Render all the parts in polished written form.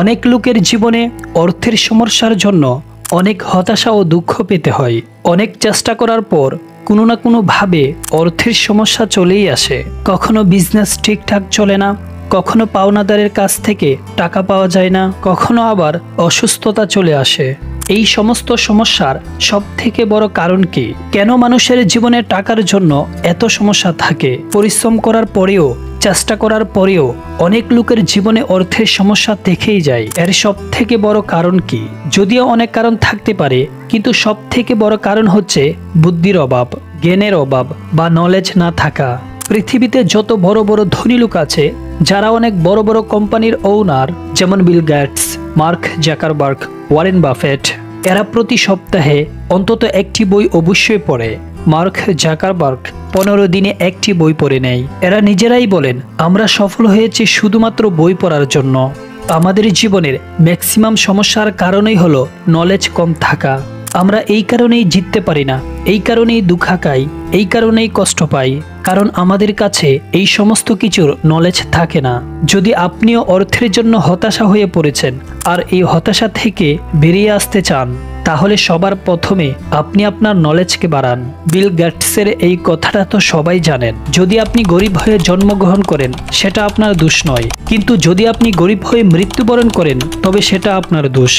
অনেক লোকের জীবনে অর্থের সমস্যার জন্য অনেক হতাশা ও দুঃখ পেতে হয়। অনেক চেষ্টা করার পর কোনো না কোনোভাবে অর্থের সমস্যা চলেই আসে। কখনো বিজনেস ঠিকঠাক চলে না, কখনো পাওনাদারের কাছ থেকে টাকা পাওয়া যায় না, কখনো আবার অসুস্থতা চলে আসে। এই সমস্ত সমস্যার সবথেকে বড় কারণ কি? কেন মানুষের জীবনে টাকার জন্য এত সমস্যা থাকে? পরিশ্রম করার পরেও, চেষ্টা করার পরেও অনেক লোকের জীবনে অর্থের সমস্যা থেকেই যায়। এর সবথেকে বড় কারণ কি? যদিও অনেক কারণ থাকতে পারে, কিন্তু সবথেকে বড় কারণ হচ্ছে বুদ্ধির অভাব, জ্ঞানের অভাব বা নলেজ না থাকা। পৃথিবীতে যত বড় বড় ধনী লোক আছে, যারা অনেক বড় বড় কোম্পানির ওনার, যেমন Bill Gates, Mark Zuckerberg, Warren Buffett, এরা প্রতি সপ্তাহে অন্তত একটি বই অবশ্যই পড়ে। মার্ক জাকারবার্গ 15 দিনে একটি বই পড়ে নেয়। এরা নিজেরাই বলেন, আমরা সফল হয়েছি শুধুমাত্র বই পড়ার জন্য। আমাদের জীবনের ম্যাক্সিমাম সমস্যার কারণেই হলো নলেজ কম থাকা। আমরা এই কারণেই জিততে পারি না, এই কারণেই দুঃখ খাই, এই কারণেই কষ্ট পাই, কারণ আমাদের কাছে এই সমস্ত কিছুর নলেজ থাকে না। যদি আপনিও অর্থের জন্য হতাশা হয়ে পড়েছেন আর এই হতাশা থেকে বেরিয়ে আসতে চান, তাহলে সবার প্রথমে আপনি আপনার নলেজকে বাড়ান। বিল গেটসের এই কথাটা তো সবাই জানেন, যদি আপনি গরিব হয়ে জন্মগ্রহণ করেন সেটা আপনার দোষ নয়, কিন্তু যদি আপনি গরিব হয়ে মৃত্যুবরণ করেন তবে সেটা আপনার দোষ।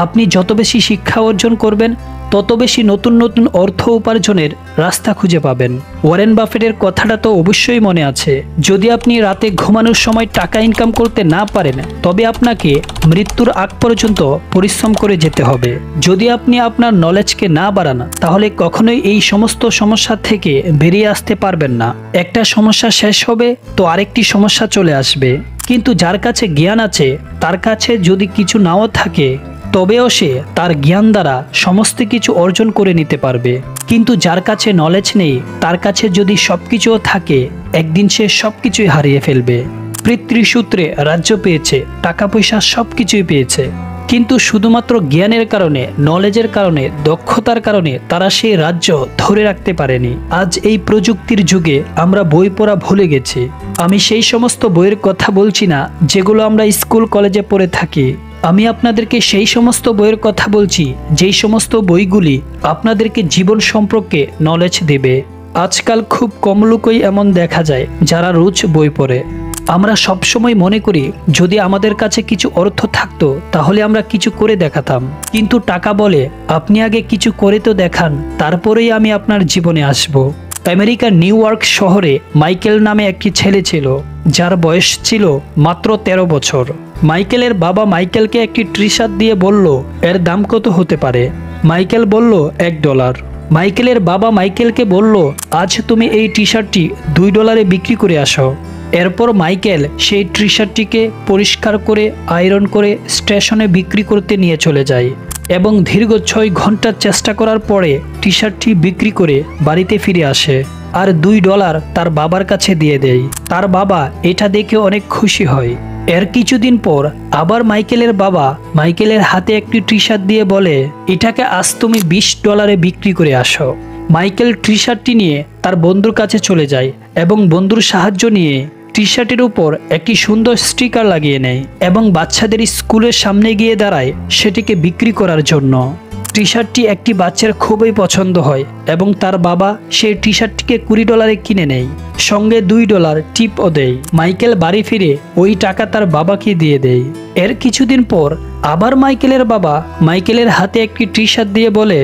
আপনি যত বেশি শিক্ষা অর্জন করবেন, তত বেশি নতুন নতুন অর্থ উপার্জনের রাস্তা খুঁজে পাবেন। ওয়ারেন বাফেটের কথাটা তো অবশ্যই মনে আছে, যদি আপনি রাতে ঘুমানোর সময় টাকা ইনকাম করতে না পারেন, তবে আপনাকে মৃত্যুর আগ পর্যন্ত পরিশ্রম করে যেতে হবে। যদি আপনি আপনার নলেজকে না বাড়ান, তাহলে কখনোই এই সমস্ত সমস্যা থেকে বেরিয়ে আসতে পারবেন না। একটা সমস্যা শেষ হবে তো আরেকটি সমস্যা চলে আসবে। কিন্তু যার কাছে জ্ঞান আছে, তার কাছে যদি কিছু নাও থাকে, তবেও সে তার জ্ঞান দ্বারা সমস্ত কিছু অর্জন করে নিতে পারবে। কিন্তু যার কাছে নলেজ নেই, তার কাছে যদি সবকিছুও থাকে, একদিন সে সবকিছুই হারিয়ে ফেলবে। পিতৃসূত্রে রাজ্য পেয়েছে, টাকা পয়সা সবকিছুই পেয়েছে, কিন্তু শুধুমাত্র জ্ঞানের কারণে, নলেজের কারণে, দক্ষতার কারণে তারা সেই রাজ্য ধরে রাখতে পারেনি। আজ এই প্রযুক্তির যুগে আমরা বই পড়া ভুলে গেছি। আমি সেই সমস্ত বইয়ের কথা বলছি না যেগুলো আমরা স্কুল কলেজে পড়ে থাকি। আমি আপনাদেরকে সেই সমস্ত বইয়ের কথা বলছি যেই সমস্ত বইগুলি আপনাদেরকে জীবন সম্পর্কে নলেজ দেবে। আজকাল খুব কম লোকই এমন দেখা যায় যারা রোজ বই পড়ে। আমরা সবসময় মনে করি যদি আমাদের কাছে কিছু অর্থ থাকতো তাহলে আমরা কিছু করে দেখাতাম, কিন্তু টাকা বলে আপনি আগে কিছু করে তো দেখান, তারপরেই আমি আপনার জীবনে আসব। আমেরিকার নিউ ইয়র্ক শহরে মাইকেল নামে একটি ছেলে ছিল, যার বয়স ছিল মাত্র 13 বছর। মাইকেলের বাবা মাইকেলকে একটি টি শার্ট দিয়ে বলল, এর দাম কত হতে পারে? মাইকেল বলল, $1। মাইকেলের বাবা মাইকেলকে বলল, আজ তুমি এই টি শার্টটি $2 বিক্রি করে আসো। এরপর মাইকেল সেই টি শার্টটিকে পরিষ্কার করে আয়রন করে স্টেশনে বিক্রি করতে নিয়ে চলে যায় এবং দীর্ঘ 6 ঘন্টা চেষ্টা করার পরে টি শার্টটি বিক্রি করে বাড়িতে ফিরে আসে আর $2 তার বাবার কাছে দিয়ে দেয়। তার বাবা এটা দেখে অনেক খুশি হয়। এর কিছুদিন পর আবার মাইকেলের বাবা মাইকেলের হাতে একটি টি শার্ট দিয়ে বলে, এটাকে আজ তুমি $20 বিক্রি করে আসো। মাইকেল টি শার্টটি নিয়ে তার বন্ধুর কাছে চলে যায় এবং বন্ধুর সাহায্য নিয়ে টি শার্টের উপর একটি সুন্দর স্টিকার লাগিয়ে নেয় এবং বাচ্চাদের স্কুলের সামনে গিয়ে দাঁড়ায় সেটিকে বিক্রি করার জন্য। টি শার্টটি একটি বাচ্চার খুবই পছন্দ হয় এবং তার বাবা সেই টি শার্টটিকে $20 কিনে নেয়, সঙ্গে $2 টিপও দেয়। মাইকেল বাড়ি ফিরে ওই টাকা তার বাবাকে দিয়ে দেয়। এর কিছুদিন পর আবার মাইকেলের বাবা মাইকেলের হাতে একটি টি শার্ট দিয়ে বলে,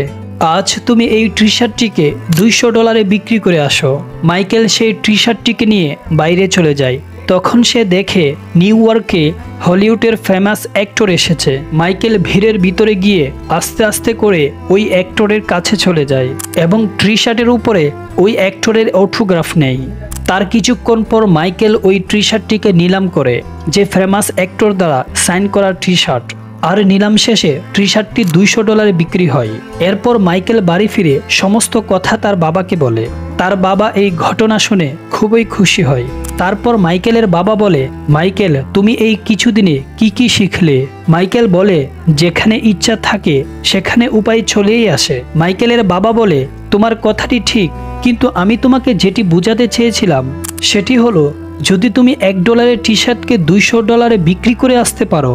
আজ তুমি এই টি শার্টটিকে $200 বিক্রি করে আসো। মাইকেল সেই টি শার্টটিকে নিয়ে বাইরে চলে যায়। তখন সে দেখে নিউ ইয়র্কে হলিউডের ফেমাস অ্যাক্টর এসেছে। মাইকেল ভিড়ের ভিতরে গিয়ে আস্তে আস্তে করে ওই অ্যাক্টরের কাছে চলে যায় এবং টি শার্টের উপরে ওই অ্যাক্টরের অটোগ্রাফ নেয়। তার কিছুক্ষণ পর মাইকেল ওই টি শার্টটিকে নিলাম করে, যে ফেমাস অ্যাক্টর দ্বারা সাইন করা টি শার্ট, আর নিলাম শেষে টি শার্টটি $200 বিক্রি হয়। এরপর মাইকেল বাড়ি ফিরে সমস্ত কথা তার বাবাকে বলে। তার বাবা এই ঘটনা শুনে খুবই খুশি হয়। তারপর মাইকেলের বাবা বলে, মাইকেল তুমি এই কিছুদিনে কি কি শিখলে? মাইকেল বলে, যেখানে ইচ্ছা থাকে সেখানে উপায় চলেই আসে। মাইকেলের বাবা বলে, তোমার কথাটি ঠিক, কিন্তু আমি তোমাকে যেটি বোঝাতে চেয়েছিলাম সেটি হলো, যদি তুমি $1 টি শার্টকে $200 বিক্রি করে আসতে পারো,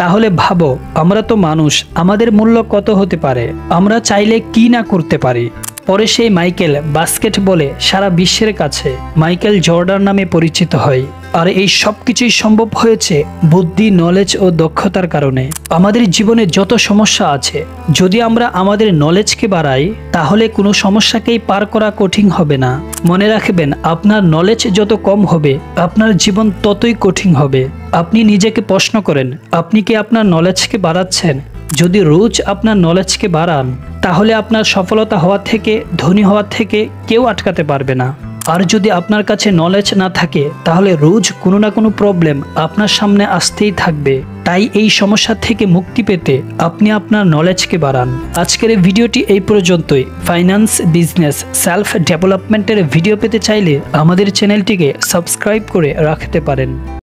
তাহলে ভাবো, আমরা তো মানুষ, আমাদের মূল্য কত হতে পারে, আমরা চাইলে কি না করতে পারি। পরে সেই মাইকেল বাস্কেটবলে সারা বিশ্বের কাছে মাইকেল জর্ডান নামে পরিচিত হয়। আর এই সব কিছুই সম্ভব হয়েছে বুদ্ধি, নলেজ ও দক্ষতার কারণে। আমাদের জীবনে যত সমস্যা আছে, যদি আমরা আমাদের নলেজকে বাড়াই, তাহলে কোনো সমস্যাকেই পার করা কঠিন হবে না। মনে রাখবেন, আপনার নলেজ যত কম হবে, আপনার জীবন ততই কঠিন হবে। আপনি নিজেকে প্রশ্ন করেন, আপনি কি আপনার নলেজকে বাড়াচ্ছেন? যদি রোজ আপনার নলেজকে বাড়ান, তাহলে আপনার সফলতা হওয়া থেকে, ধনী হওয়া থেকে কেউ আটকাতে পারবে না। আর যদি আপনার কাছে নলেজ না থাকে, তাহলে রোজ কোনো না কোনো প্রবলেম আপনার সামনে আসতেই থাকবে। তাই এই সমস্যা থেকে মুক্তি পেতে আপনি আপনার নলেজকে বাড়ান। আজকের এই ভিডিওটি এই পর্যন্তই। ফাইন্যান্স, বিজনেস, সেলফ ডেভেলপমেন্টের ভিডিও পেতে চাইলে আমাদের চ্যানেলটিকে সাবস্ক্রাইব করে রাখতে পারেন।